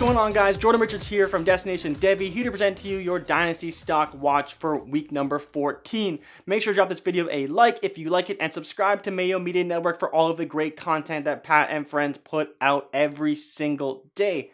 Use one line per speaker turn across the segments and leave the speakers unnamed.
going on, guys? Jordan Richards here from Destination Devy, here to present to you your Dynasty Stock Watch for week number 14. Make sure to drop this video a like if you like it, and subscribe to Mayo Media Network for all of the great content that Pat and friends put out every single day.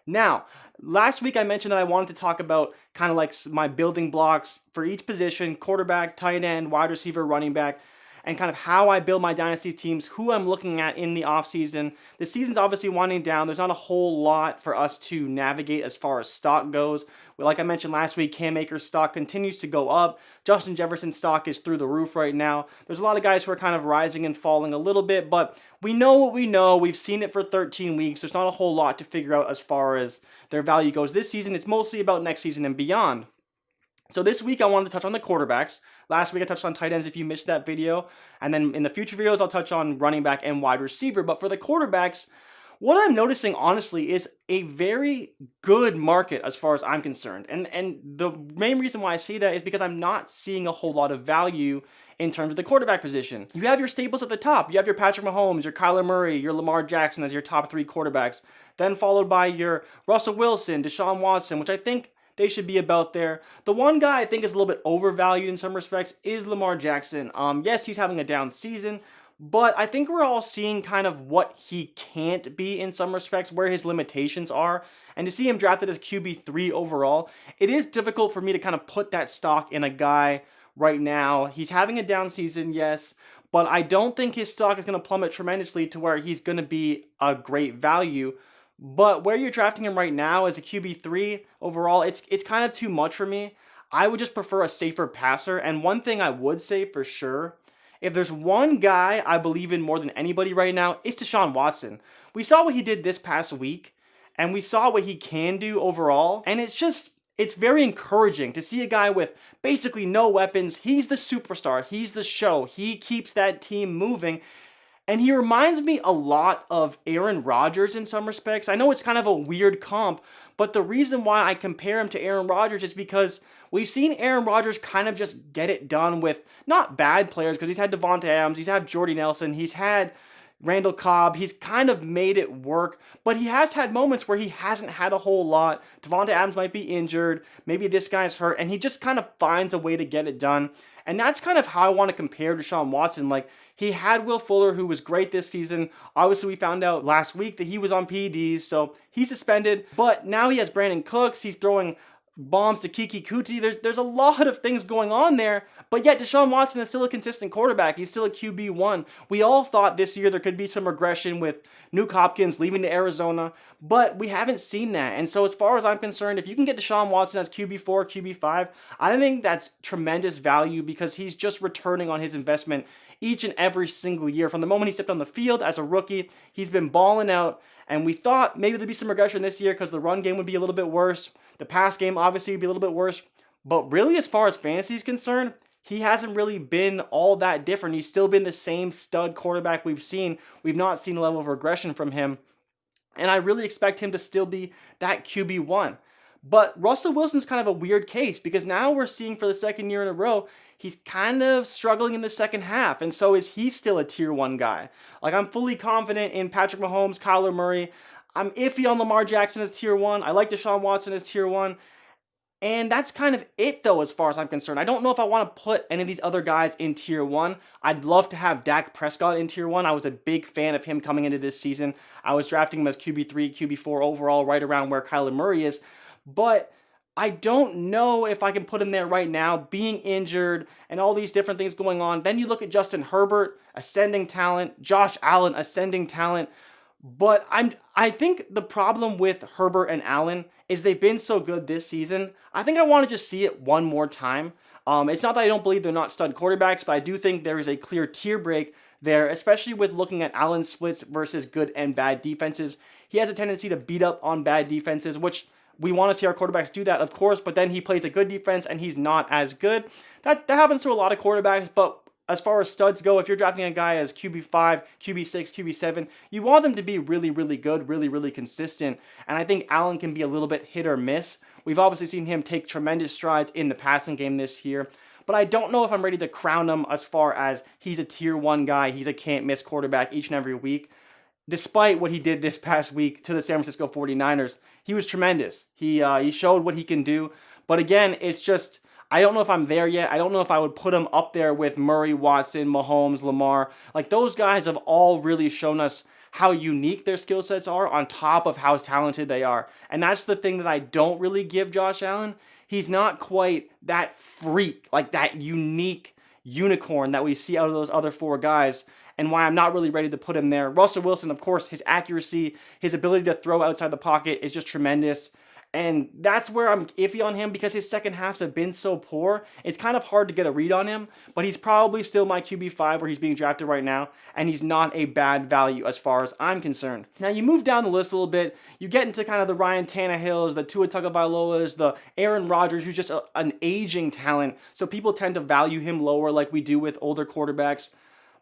Now, last week I mentioned that I wanted to talk about kind of like my building blocks for each position: quarterback, tight end, wide receiver, running back, and kind of how I build my dynasty teams, who I'm looking at in the offseason. The season's obviously winding down. There's not a whole lot for us to navigate as far as stock goes. Like I mentioned last week, Cam Akers' stock continues to go up. Justin Jefferson's stock is through the roof right now. There's a lot of guys who are kind of rising and falling a little bit, but we know what we know. We've seen it for 13 weeks. There's not a whole lot to figure out as far as their value goes this season. It's mostly about next season and beyond. So this week I wanted to touch on the quarterbacks. Last week I touched on tight ends if you missed that video. And then in the future videos I'll touch on running back and wide receiver. But for the quarterbacks, what I'm noticing honestly is a very good market as far as I'm concerned. And the main reason why I say that is because I'm not seeing a whole lot of value in terms of the quarterback position. You have your staples at the top. You have your Patrick Mahomes, your Kyler Murray, your Lamar Jackson as your top three quarterbacks. Then followed by your Russell Wilson, Deshawn Watson, which I think they should be about there. The one guy I think is a little bit overvalued in some respects is Lamar Jackson. Yes, he's having a down season, but I think we're all seeing kind of what he can't be in some respects, where his limitations are. And to see him drafted as QB3 overall, it is difficult for me to kind of put that stock in a guy right now. He's having a down season, yes, but I don't think his stock is going to plummet tremendously to where he's going to be a great value. But where you're drafting him right now as a QB3 overall, it's kind of too much for me. I would just prefer a safer passer. And one thing I would say for sure, if there's one guy I believe in more than anybody right now, it's Deshawn Watson. We saw what he did this past week, and we saw what he can do overall. And it's very encouraging to see a guy with basically no weapons. He's the superstar. He's the show. He keeps that team moving. And he reminds me a lot of Aaron Rodgers in some respects. I know it's kind of a weird comp, but the reason why I compare him to Aaron Rodgers is because we've seen Aaron Rodgers kind of just get it done with not bad players, because he's had Devonta Adams, he's had Jordy Nelson, he's had Randall Cobb. He's kind of made it work, but he has had moments where he hasn't had a whole lot. Devonta Adams might be injured, maybe this guy's hurt, and he just kind of finds a way to get it done. And that's kind of how I want to compare Deshaun Watson. Like, he had Will Fuller, who was great this season. Obviously, we found out last week that he was on PEDs, so he's suspended. But now he has Brandon Cooks. He's throwing bombs to Kiki Kuti. There's a lot of things going on there, but yet Deshaun Watson is still a consistent quarterback. He's still a QB1. We all thought this year there could be some regression with Nuke Hopkins leaving to Arizona, but we haven't seen that. And so as far as I'm concerned, if you can get Deshaun Watson as QB4, QB5, I think that's tremendous value, because he's just returning on his investment each and every single year. From the moment he stepped on the field as a rookie, he's been balling out, and we thought maybe there'd be some regression this year because the run game would be a little bit worse. The pass game obviously would be a little bit worse, but really as far as fantasy is concerned, he hasn't really been all that different. He's still been the same stud quarterback we've seen. We've not seen a level of regression from him, and I really expect him to still be that QB1. But Russell Wilson's kind of a weird case, because now we're seeing for the second year in a row, he's kind of struggling in the second half, and so is he still a tier 1 guy. Like, I'm fully confident in Patrick Mahomes, Kyler Murray. I'm iffy on Lamar Jackson as tier 1. I like Deshaun Watson as tier 1. And that's kind of it, though, as far as I'm concerned. I don't know if I want to put any of these other guys in tier 1. I'd love to have Dak Prescott in tier 1. I was a big fan of him coming into this season. I was drafting him as QB3, QB4 overall, right around where Kyler Murray is. But I don't know if I can put him there right now, being injured and all these different things going on. Then you look at Justin Herbert, ascending talent, Josh Allen, ascending talent. But I think the problem with Herbert and Allen is they've been so good this season. I think I want to just see it one more time. It's not that I don't believe they're not stud quarterbacks, but I do think there is a clear tier break there, especially with looking at Allen's splits versus good and bad defenses. He has a tendency to beat up on bad defenses, which we want to see our quarterbacks do that, of course, but then he plays a good defense and he's not as good. That happens to a lot of quarterbacks, but as far as studs go, if you're drafting a guy as QB5, QB6, QB7, you want them to be really, really good, really, really consistent. And I think Allen can be a little bit hit or miss. We've obviously seen him take tremendous strides in the passing game this year, but I don't know if I'm ready to crown him as far as he's a tier 1 guy. He's a can't miss quarterback each and every week. despite what he did this past week to the San Francisco 49ers, he was tremendous. He showed what he can do. But again, it's just, I don't know if I'm there yet. I don't know if I would put him up there with Murray, Watson, Mahomes, Lamar. Like, those guys have all really shown us how unique their skill sets are on top of how talented they are. And that's the thing that I don't really give Josh Allen. He's not quite that freak, like that unique unicorn that we see out of those other four guys, and why I'm not really ready to put him there. Russell Wilson, of course, his accuracy, his ability to throw outside the pocket is just tremendous. And that's where I'm iffy on him because his second halves have been so poor. It's kind of hard to get a read on him, but he's probably still my QB5 where he's being drafted right now, and he's not a bad value as far as I'm concerned. Now, you move down the list a little bit, you get into kind of the Ryan Tannehills, the Tua Tagovailoas, the Aaron Rodgers, who's just an aging talent, so people tend to value him lower like we do with older quarterbacks.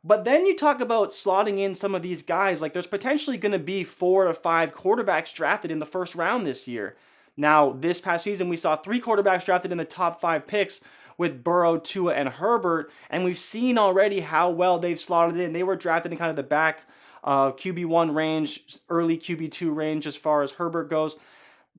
But then you talk about slotting in some of these guys, like there's potentially going to be 4 to 5 quarterbacks drafted in the first round this year. Now, this past season, we saw 3 quarterbacks drafted in the top 5 picks with Burrow, Tua, and Herbert, and we've seen already how well they've slotted in. They were drafted in kind of the back QB1 range, early QB2 range as far as Herbert goes.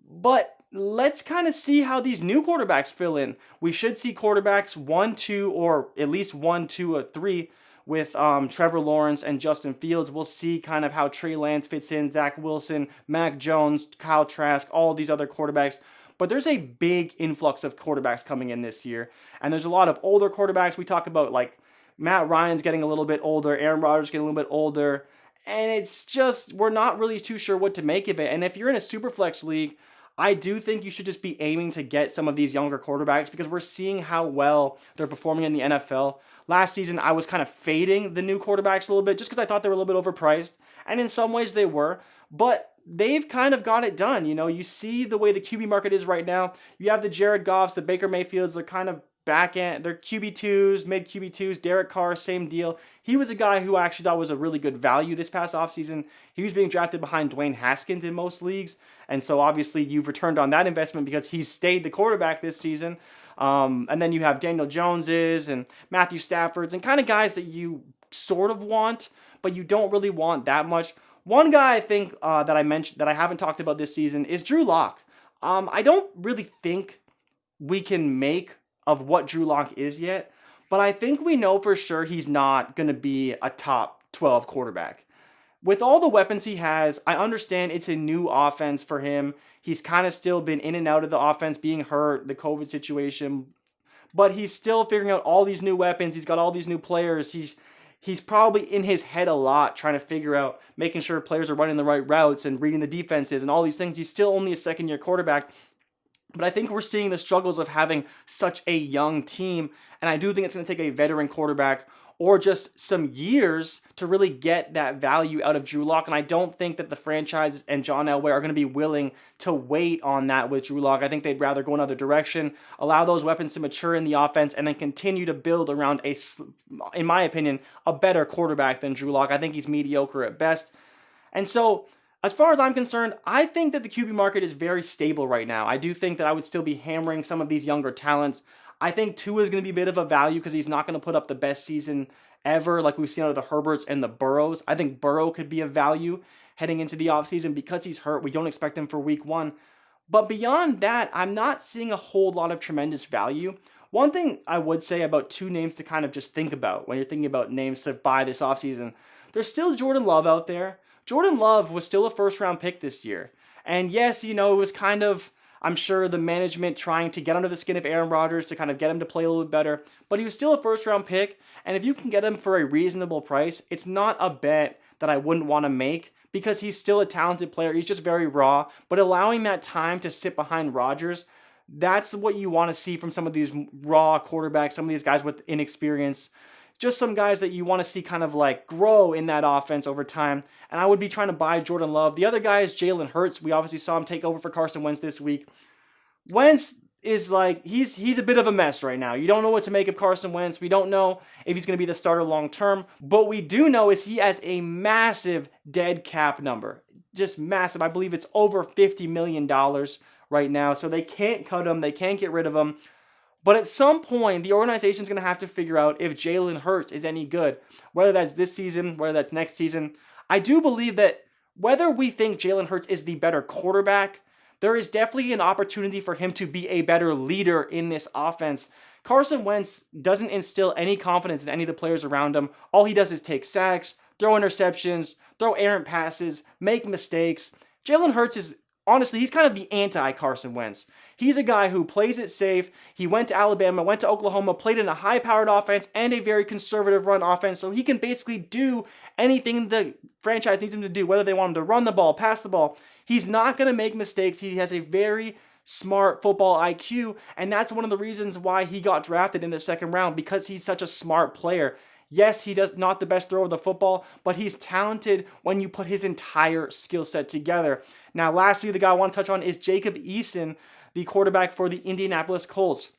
But let's kind of see how these new quarterbacks fill in. We should see quarterbacks 1, 2, or at least 1, 2, or 3 with Trevor Lawrence and Justin Fields. We'll see kind of how Trey Lance fits in, Zach Wilson, Mac Jones, Kyle Trask, all these other quarterbacks. But there's a big influx of quarterbacks coming in this year. And there's a lot of older quarterbacks. We talk about like Matt Ryan's getting a little bit older, Aaron Rodgers getting a little bit older. And it's just, we're not really too sure what to make of it. And if you're in a Superflex league, I do think you should just be aiming to get some of these younger quarterbacks because we're seeing how well they're performing in the NFL. Last season, I was kind of fading the new quarterbacks a little bit just because I thought they were a little bit overpriced. And in some ways they were. But they've kind of got it done. You know, you see the way the QB market is right now. You have the Jared Goffs, the Baker Mayfields, they're kind of back end. They're QB2s, mid QB2s. Derek Carr, same deal. He was a guy who I actually thought was a really good value this past offseason. He was being drafted behind Dwayne Haskins in most leagues. And so obviously you've returned on that investment because he's stayed the quarterback this season. And then you have Daniel Joneses and Matthew Staffords and kind of guys that you sort of want, but you don't really want that much. One guy I think that I mentioned that I haven't talked about this season is Drew Locke. I don't really think we can make of what Drew Locke is yet, but I think we know for sure he's not going to be a top 12 quarterback. With all the weapons he has, I understand it's a new offense for him. He's kind of still been in and out of the offense, being hurt, the COVID situation, but he's still figuring out all these new weapons. He's got all these new players. He's probably in his head a lot trying to figure out, making sure players are running the right routes and reading the defenses and all these things. He's still only a second-year quarterback. But I think we're seeing the struggles of having such a young team, and I do think it's going to take a veteran quarterback or just some years to really get that value out of Drew Locke, and I don't think that the franchise and John Elway are going to be willing to wait on that with Drew Locke. I think they'd rather go another direction, allow those weapons to mature in the offense, and then continue to build around, in my opinion, a better quarterback than Drew Locke. I think he's mediocre at best. And so, as far as I'm concerned, I think that the QB market is very stable right now. I do think that I would still be hammering some of these younger talents. I think Tua is going to be a bit of a value because he's not going to put up the best season ever like we've seen out of the Herberts and the Burrows. I think Burrow could be a value heading into the offseason because he's hurt. We don't expect him for week 1. But beyond that, I'm not seeing a whole lot of tremendous value. One thing I would say about 2 names to kind of just think about when you're thinking about names to buy this offseason, there's still Jordan Love out there. Jordan Love was still a first-round pick this year. And yes, you know, it was kind of, I'm sure, the management trying to get under the skin of Aaron Rodgers to kind of get him to play a little bit better. But he was still a first-round pick. And if you can get him for a reasonable price, it's not a bet that I wouldn't want to make because he's still a talented player. He's just very raw. But allowing that time to sit behind Rodgers, that's what you want to see from some of these raw quarterbacks, some of these guys with inexperience. Just some guys that you want to see kind of like grow in that offense over time. And I would be trying to buy Jordan Love. The other guy is Jalen Hurts. We obviously saw him take over for Carson Wentz this week. Wentz is like, he's a bit of a mess right now. You don't know what to make of Carson Wentz. We don't know if he's going to be the starter long term. But we do know is he has a massive dead cap number. Just massive. I believe it's over $50 million right now. So they can't cut him. They can't get rid of him. But at some point, the organization is going to have to figure out if Jalen Hurts is any good, whether that's this season, whether that's next season. I do believe that whether we think Jalen Hurts is the better quarterback, there is definitely an opportunity for him to be a better leader in this offense. Carson Wentz doesn't instill any confidence in any of the players around him. All he does is take sacks, throw interceptions, throw errant passes, make mistakes. Jalen Hurts is, honestly, he's kind of the anti-Carson Wentz. He's a guy who plays it safe. He went to Alabama, went to Oklahoma, played in a high-powered offense and a very conservative run offense, so he can basically do anything the franchise needs him to do, whether they want him to run the ball, pass the ball. He's not going to make mistakes. He has a very smart football IQ, and that's one of the reasons why he got drafted in the second round, because he's such a smart player. Yes, he does not the best throw of the football, but he's talented when you put his entire skill set together. Now, lastly, the guy I want to touch on is Jacob Eason, the quarterback for the Indianapolis Colts.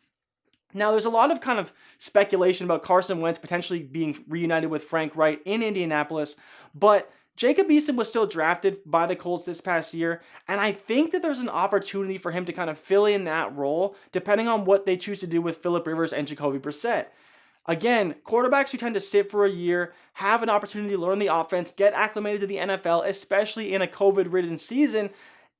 Now, there's a lot of kind of speculation about Carson Wentz potentially being reunited with Frank Wright in Indianapolis, but Jacob Eason was still drafted by the Colts this past year, and I think that there's an opportunity for him to kind of fill in that role, depending on what they choose to do with Phillip Rivers and Jacoby Brissett. Again, quarterbacks who tend to sit for a year have an opportunity to learn the offense, get acclimated to the NFL, especially in a COVID-ridden season.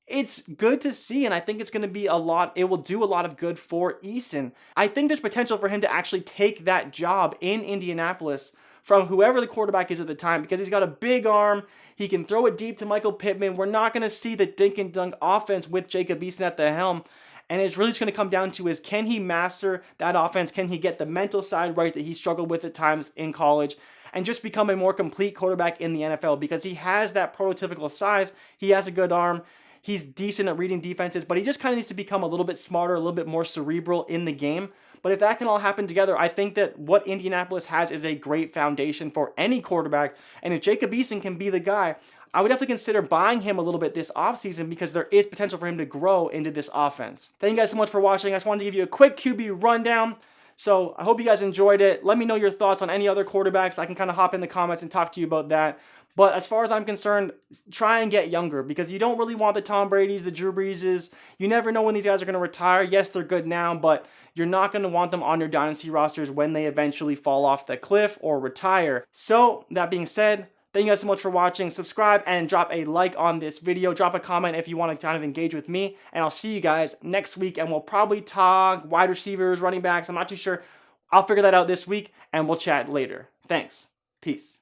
It's good to see, and I think it's going to be it will do a lot of good for Eason. I think there's potential for him to actually take that job in Indianapolis from whoever the quarterback is at the time, because he's got a big arm. He can throw it deep to Michael Pittman. We're not going to see the dink and dunk offense with Jacob Eason at the helm. And it's really just going to come down to can he master that offense? Can he get the mental side right that he struggled with at times in college and just become a more complete quarterback in the NFL? Because he has that prototypical size. He has a good arm. He's decent at reading defenses, but he just kind of needs to become a little bit smarter, a little bit more cerebral in the game. But if that can all happen together, I think that what Indianapolis has is a great foundation for any quarterback. And if Jacob Eason can be the guy, I would definitely consider buying him a little bit this offseason, because there is potential for him to grow into this offense. Thank you guys so much for watching. I just wanted to give you a quick QB rundown. So I hope you guys enjoyed it. Let me know your thoughts on any other quarterbacks. I can kind of hop in the comments and talk to you about that. But as far as I'm concerned, try and get younger, because you don't really want the Tom Brady's, the Drew Breeses. You never know when these guys are going to retire. Yes, they're good now, but you're not going to want them on your dynasty rosters when they eventually fall off the cliff or retire. So that being said, thank you guys so much for watching. Subscribe and drop a like on this video. Drop a comment if you want to kind of engage with me. And I'll see you guys next week, and we'll probably talk wide receivers, running backs. I'm not too sure. I'll figure that out this week, and we'll chat later. Thanks. Peace.